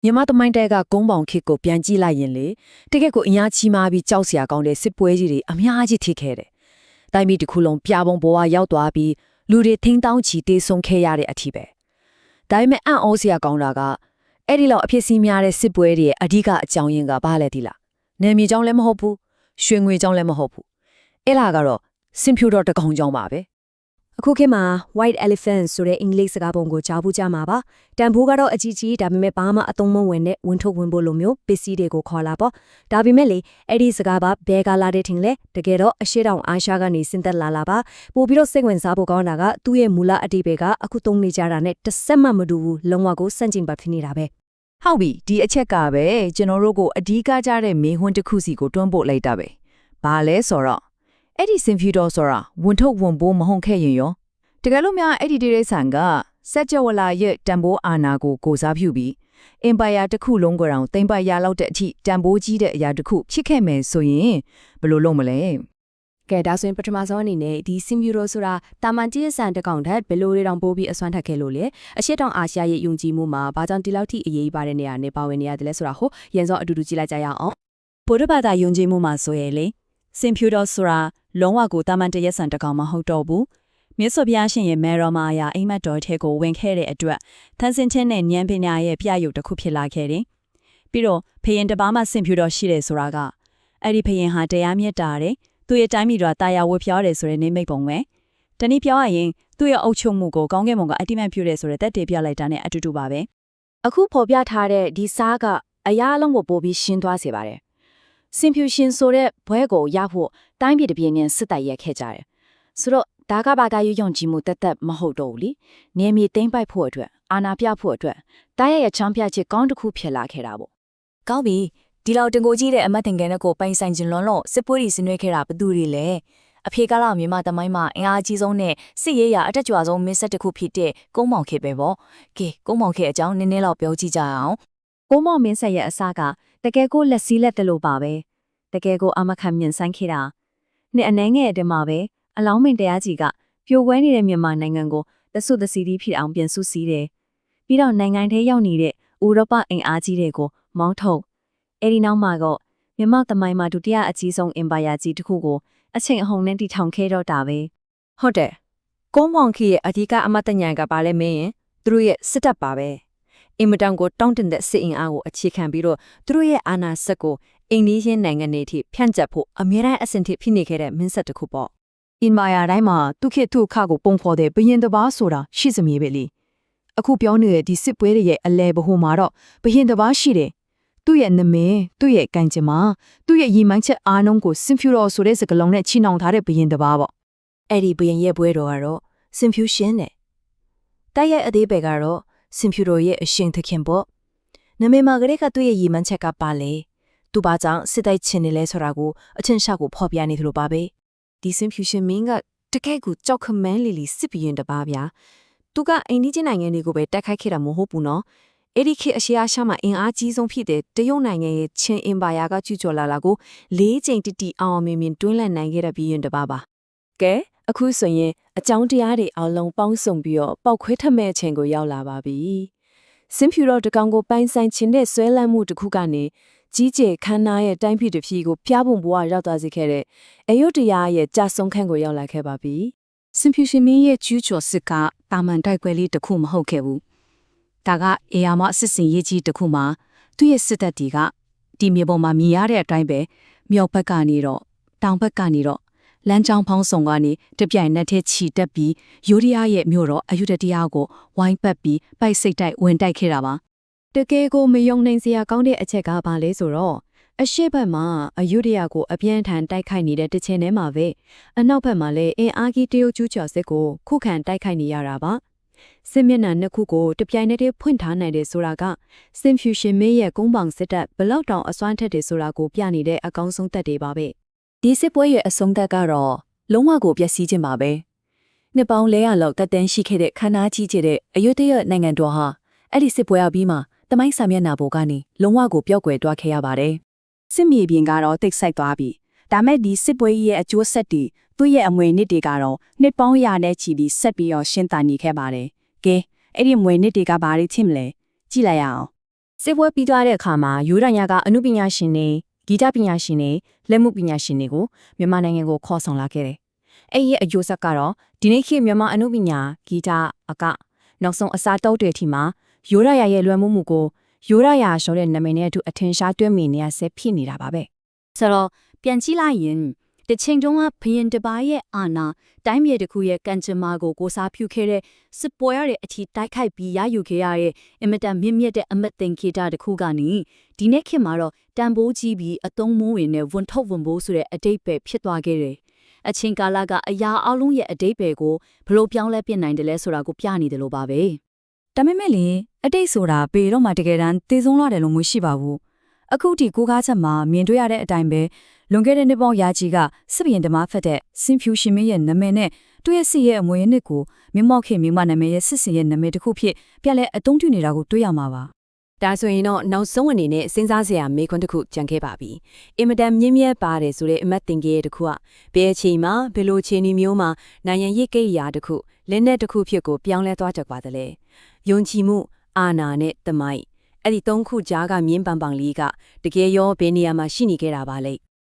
မြန်မာတမိုင်းတဲကကုန်းပေါင်ခေတ်ကိုပြန်ကြည့်လိုက်ရင်လေတကယ့်ကိုအများကြီးမားပြီးကြောက်စရာကောင်းတဲ့စစ်ပွဲကြီးတွေအများကြီးထိခဲ့တယ်။တိုင်းပြည်တစ်ခုလုံးပြပုံဘဝရောက်သွားပြီးလူတွေထင်းတောင်းချီတေးဆုံးခဲ့ရတဲ့အထိပဲ။ဒါပေမဲ့အံ့ဩစရာကောင်းတာကအဲ့ဒီလောက်အဖြစ်စီးများတဲ့စစ်ပွဲတွေရဲ့အဓိကအကြောင်းရင်းကဘာလဲဒီလား။နယ်မြေကြောင့်လည်းမဟုတ်ဘူး။ရွှေငွေကြောင့်လည်းမဟုတ်ဘူး။အဲ့လာကတော့စင်ဖြူတော်တကောင်ကြောင့်ပါပဲ။ အခုခေတ်မှာ white elephant ဆိုတဲ့အင်္ဂလိပ်စကားပုံကိုကြားဘူးကြမှာပါတန်ဖိုးကတော့အကြီးကြီးဒါပေမဲ့ဘာမှအသုံးမဝင်တဲ့ဝင်ထုတ်ဝင်ဖို့လိုမျိုးပစ္စည်းတွေကိုခေါ်လာပေါ့ဒါပေမဲ့လေအဲ့ဒီစကားပါဘဲကလာတဲ့ထင်လေတကယ်တော့အရှိတောင်အာရှကနေဆင်းသက်လာပါပို့ပြီးတော့စိတ်ဝင်စားဖို့ကောင်းတာကသူ့ရဲ့မူလအတိပ္ပယ်ကအခုသုံးနေကြတာနဲ့တစ်စက်မှမတူဘူးလုံးဝကိုစန့်ကျင်ဘက်ဖြစ်နေတာပဲ ဟုတ်ပြီဒီအချက်ကပဲကျွန်တော်တို့ကိုအဓိကကြတဲ့မေးခွန်းတစ်ခုစီကိုတွန်းပို့လိုက်တာပဲဘာလဲဆိုတော့အဲ့ဒီစင်ဖြူတော်ဆိုတာဝန်ထုတ်ဝန်ပိုးမဟုတ်ခဲ့ရင်ရောတကယ်လို့များအဲ့ဒီတိရိစ္ဆာန်ကစัจ java လာရဲ့တန်ဖိုးအာဏာကိုစားပြုပြီးအင်ပါယာတစ်ခုလုံးကိုတောင်သိမ့်ပိုက်ရလောက်တဲ့အထိတန်ဖိုးကြီးတဲ့အရာတစ်ခုဖြစ်ခဲ့မယ်ဆိုရင်ဘယ်လိုလုပ်မလဲ ကဲဒါဆိုရင်ပထမဆုံးအနေနဲ့ဒီစင်ဖြူတော်ဆိုတာတာမန်ကြီးဆန်တကောင်ထက်ဘယ်လိုတွေတောင်ပိုးပြီးအစွမ်းထက်ခဲ့လို့လေအရှိတောင်အာရှရဲ့ယုံကြည်မှုမှာဘာကြောင့်ဒီလောက်ထိအရေးပါတဲ့နေရာနဲ့ပါဝင်နေရတယ်လဲဆိုတာဟိုရန်စောအတူတူကြည့်လိုက်ကြရအောင်ဗုဒ္ဓဘာသာယုံကြည်မှုမှာဆိုရင်လေစင်ဖြူတော်ဆိုတာလုံးဝကိုတာမန်တရက်ဆန်တကောင်မဟုတ်တော့ဘူးမြတ်စွာဘုရားရှင်ရဲ့မေရောမာယာအိမ်မက်တော်ထဲကိုဝင်ခဲ့တဲ့အတွက်သန်စင်ချင်းနဲ့ဉာဏ်ပညာရဲ့ပြရုပ်တစ်ခုဖြစ်လာခဲ့တယ်။ပြီးတော့ဖယင်တစ်ပါးမှစင်ဖြူတော်ရှိတယ်ဆိုတာကအဲ့ဒီဖယင်ဟာတရားမြတ်တာတယ်သူ့ရဲ့တိုင်းပြည်တော်တာယာဝတ်ဖျားတယ်ဆိုတဲ့နေမိတ်ပုံပဲ။တနည်းပြောရရင်သူ့ရဲ့အုပ်ချုပ်မှုကိုကောင်းကင်ဘုံကအတိမတ်ပြုတယ်ဆိုတဲ့သက်တည်ပြလိုက်တာနဲ့အတူတူပါပဲ။အခုဖော်ပြထားတဲ့ဒီစားကအရာအလုံးကိုပို့ပြီးရှင်းသွားစေပါတယ်။စင်ဖြူရှင်ဆိုတဲ့ဘွဲကိုရဖို့တိုင်းပြည်တစ်ပြည်နဲ့စစ်တိုက်ရက်ခဲ့ကြတယ်။ဆိုတော့ဒါကဘာသာရေးယုံကြည်မှုတက်မဟုတ်တော့ဘူးလေ။နေမြေသိမ့်ပိုက်ဖို့အတွက်အာဏာပြဖို့အတွက်တိုင်းရဲ့ချမ်းပြချစ်ကောင်းတစ်ခုဖြစ်လာခဲ့တာပေါ့။ကောင်းပြီဒီလောက်တင်ကိုကြီးတဲ့အမတ်တင်ကန်နဲ့ကိုပိုင်ဆိုင်ခြင်းလွန်လို့စစ်ပွဲတွေဆင်နွှဲခဲ့တာဘသူတွေလဲ။အဖေကတော့မြန်မာတမိုင်းမှာအင်အားကြီးဆုံးနဲ့စစ်ရေးရာအတက်ကြွဆုံးမင်းဆက်တစ်ခုဖြစ်တဲ့ကုန်းမောင်ခေပဲပေါ့။ကဲကုန်းမောင်ခေအကြောင်းနည်းနည်းတော့ပြောကြည့်ကြအောင်။ကုန်းမောင်မင်းဆက်ရဲ့အစကတကယ်ကိုလက်စည်းလက်တလို့ပါပဲ။တကယ်ကိုအမခံမြင်ဆိုင်ခဲ့တာ။နှစ်အနှဲငယ်အတွင်းမှာပဲအလောင်းမင်းတရားကြီးကပြိုကွဲနေတဲ့မြန်မာနိုင်ငံကိုသဆုသစီတီဖြစ်အောင်ပြန်ဆုစည်းတယ်။ပြီးတော့နိုင်ငံထဲရောက်နေတဲ့ဥရောပအင်အားကြီးတွေကိုမောင်းထုတ်အဲဒီနောက်မှာတော့မြန်မာတမိုင်းမှာဒုတိယအကြီးဆုံးအင်ပါယာကြီးတစ်ခုကိုအချိန်အဟုန်နဲ့တည်ထောင်ခဲ့တော့တာပဲ။ဟုတ်တယ်။ကုန်းမောင်ခေရဲ့အဓိကအမတ်တညာကပါလဲမင်းရင်သူတို့ရဲ့စစ်တပ်ပါပဲ။အင်မတန်ကိုတောင်းတင်တဲ့စစ်အင်အားကိုအခြေခံပြီးတော့သူတို့ရဲ့အာဏာစက်ကိုအိန္ဒိယနိုင်ငံတွေထိဖြန့်ကျက်ဖို့အမြဲတမ်းအဆင်ထိဖြစ်နေခဲ့တဲ့မင်းဆက်တစ်ခုပေါ့။အင်မာယာတိုင်းမှာသူခေတ်သူခါကိုပုံဖော်တဲ့ဘရင်တပါးဆိုတာရှိစမြဲပဲလေအခုပြောနေတဲ့ဒီစစ်ပွဲတွေရဲ့အလဲဘဟုမှာတော့ဘရင်တပါးရှိတယ်သူ့ရဲ့နာမည်သူ့ရဲ့ကံကြမ္မာသူ့ရဲ့ရည်မှန်းချက်အားလုံးကိုစင်ဖြူတော်ဆိုတဲ့စကားလုံးနဲ့ချီနှောင်ထားတဲ့ဘရင်တပါးပေါ့အဲ့ဒီဘရင်ရဲ့ပွဲတော်ကတော့စင်ဖြူရှင်တဲ့တိုက်ရဲ့အသေးပဲကတော့စင်ဖြူတော်ရဲ့အရှင်သခင်ပေါ့နာမည်မှာကလေးကသူ့ရဲ့ရည်မှန်းချက်ကပါလေသူဘာကြောင့်စစ်တိုက်ချင်နေလဲဆိုတာကိုအချင်းရှာကိုဖော်ပြနေသလိုပါပဲဒီစင်ဖြူရှင်မင်းကတကယ်ကိုကြောက်ခမန်းလီလီစစ်ပြီးရင်တပါးဗျာသူကအိန္ဒိယနိုင်ငံတွေကိုပဲတိုက်ခိုက်ခဲ့တာမဟုတ်ဘူးနော်အဲ့ဒီခေတ်အရှေ့အာရှမှာအင်အားကြီးဆုံးဖြစ်တဲ့တရုတ်နိုင်ငံရဲ့ချင်းအင်ပါယာကကျူးကျော်လာတာကို၄ချိန်တိတိအောင်မြင်မြင်တွင်းလန့်နိုင်ခဲ့တဲ့ပြီးရင်တပါးပါကဲအခုဆိုရင်အကြောင်းတရားတွေအလုံးပေါင်းစုံပြီးတော့ပောက်ခွဲထမဲ့အချိန်ကိုရောက်လာပါပြီစင်ဖြူတော်တကောင်ကိုပိုင်ဆိုင်ခြင်းတဲ့ဆွဲလန်းမှုတစ်ခုကနေကြီးကျယ်ခမ်းနားရဲ့တိုင်းပြည်တစ်ပြည်ကိုဖျားပုံဘဝရောက်သွားစေခဲ့တဲ့အယုဒ္ဓယာရဲ့ကြာဆုံးခန်းကိုရောက်လာခဲ့ပါပြီ။စင်ဖြူရှင်မင်းရဲ့ကျူးကျော်စစ်ကတာမန်တိုက်ပွဲလေးတစ်ခုမဟုတ်ခဲ့ဘူး။ဒါကအေယာမအစစ်စင်ရေးကြီးတစ်ခုမှာသူ့ရဲ့စစ်တပ်တွေကဒီမြေပေါ်မှာမြင်ရတဲ့အတိုင်းပဲမြောက်ဘက်ကနေတော့တောင်ဘက်ကနေတော့လမ်းကြောင်းဖောင်းဆောင်ကနေတပြိုင်နက်တည်းခြီတက်ပြီးယိုဒယာရဲ့မြို့တော်အယုဒ္ဓယာကိုဝိုင်းပတ်ပြီးပိုက်စိတ်တိုက်ဝင်တိုက်ခဲ့တာပါ။တကယ်ကိုမယုံနိုင်စရာကောင်းတဲ့အချက်ကဘာလဲဆိုတော့အရှိတ်ဘက်မှာအယုဒယာကိုအပြင်းထန်တိုက်ခိုက်နေတဲ့တစ်ချိန်တည်းမှာပဲအနောက်ဘက်မှာလည်းအင်အားကြီးတရုတ်ကျူးကျော်စစ်ကိုခုခံတိုက်ခိုက်နေရတာပါစစ်မျက်နှာနှစ်ခုကိုတပြိုင်တည်းဖွင့်ထားနိုင်တယ်ဆိုတာကစင်ဖြူရှင်မင်းရဲ့ကုန်းပေါင်စစ်တပ်ဘလောက်တောင်အစွမ်းထက်တယ်ဆိုတာကိုပြနေတဲ့အကောင်းဆုံးသက်တွေပါပဲဒီစစ်ပွဲရဲ့အဆုံးသက်ကတော့လုံးဝကိုပျက်စီးခြင်းပါပဲနှစ်ပေါင်း400လောက်တက်တန်းရှိခဲ့တဲ့ခန္ဓာကြီးကျတဲ့အယုဒ္ဓယနိုင်ငံတော်ဟာအဲ့ဒီစစ်ပွဲအပြီးမှာတမိုင်းစာမျက်နှာပေါ်ကနေလုံးဝကိုပျောက်ကွယ်သွားခဲ့ရပါတယ်။စစ်မြေပြင်ကတော့တိတ်ဆိတ်သွားပြီ။ဒါမဲ့ဒီစစ်ပွဲရဲ့အကျိုးဆက်တွေသူ့ရဲ့အမွေနှစ်တွေကတော့နှစ်ပေါင်းရာနဲ့ချီပြီးဆက်ပြီးတော့ရှင်းတန်နေခဲ့ပါတယ်။ကဲအဲ့ဒီအမွေနှစ်တွေကဘာတွေဖြစ်မလဲ။ကြည့်လိုက်ရအောင် စစ်ပွဲပြီးသွားတဲ့အခါမှာယူရညာကအမှုပညာရှင်တွေဂီတပညာရှင်တွေလက်မှုပညာရှင်တွေကိုမြန်မာနိုင်ငံကိုခေါ်ဆောင်လာခဲ့တယ်။အဲ့ဒီရဲ့အကျိုးဆက်ကတော့ဒီနေ့ခေတ်မြန်မာအမှုပညာဂီတအကနောက်ဆုံးအစားတောက်တွေထီမှာယူရညာရဲ့လွယ်မှုကိုယူရညာဆိုတဲ့နာမည်နဲ့အတူအထင်ရှားတွဲမိနေရဆက်ဖြစ်နေတာပါပဲ။ဆိုတော့ပြန်ကြည့်လိုက်ရင်တချိန်တုန်းကဘရင်တပါးရဲ့အာဏာတိုင်းပြည်တစ်ခုရဲ့ကံကြမ္မာကိုစားပြုခဲ့တဲ့စစ်ပွဲရတဲ့အထိတိုက်ခိုက်ပြီးရယူခဲ့ရတဲ့အင်မတန်မြင့်မြတ်တဲ့အမတ်သင်္ကေတတစ်ခုကနေဒီနေ့ခေတ်မှာတော့တန်ဖိုးကြီးပြီးအသုံးမိုးဝင်တဲ့ဝန်ထုတ်ဝန်ပိုးဆိုတဲ့အတိတ်ပဲဖြစ်သွားခဲ့တယ်။အချိန်ကာလကအရာအလုံးရဲ့အတိတ်ပဲကိုဘလို့ပြောင်းလဲပြနိုင်တယ်လဲဆိုတာကိုပြနေတယ်လို့ပါပဲ။ ဒါပေမဲ့လေအတိတ်ဆိုတာပေတော့မှတကယ်တမ်းတည်ဆုံးလာတယ်လို့မရှိပါဘူးအခုဒီကိုကားချက်မှာမြင်တွေ့ရတဲ့အတိုင်းပဲလွန်ခဲ့တဲ့နှစ်ပေါင်းရာချီကစစ်ဘရင်ဓမ္မဖက်တဲ့စင်ဖြူရှင်မင်းရဲ့နာမည်နဲ့သူ့ရဲ့စစ်ရဲ့အမွေအနှစ်ကိုမြမောက်ခေမြမနာမည်ရဲ့စစ်စင်ရဲ့နာမည်တစ်ခုဖြစ်ပြန်လဲအသုံးပြုနေတာကိုတွေ့ရမှာပါ ဒါဆိုရင်တော့နောက်ဆုံးအနေနဲ့စဉ်းစားစရာမေးခွန်းတစ်ခုကြံခဲ့ပါပြီ။အင်မတန်မြင့်မြတ်ပါတယ်ဆိုတဲ့အမတ်တင်ကြီးရဲ့တစ်ခုကဘယ်အချိန်မှာဘယ်လိုအခြေအနေမျိုးမှာနိုင်ငံရေးကိရိယာတစ်ခုလက်နက်တစ်ခုဖြစ်ကိုပြောင်းလဲသွားကြပါသလဲ။ယုံကြည်မှုအာဏာနဲ့တမိုက်အဲ့ဒီသုံးခုကြားကမြင်းပန်ပန်လေးကတကယ်ရောဘယ်နေရာမှာရှိနေခဲ့တာပါလဲ။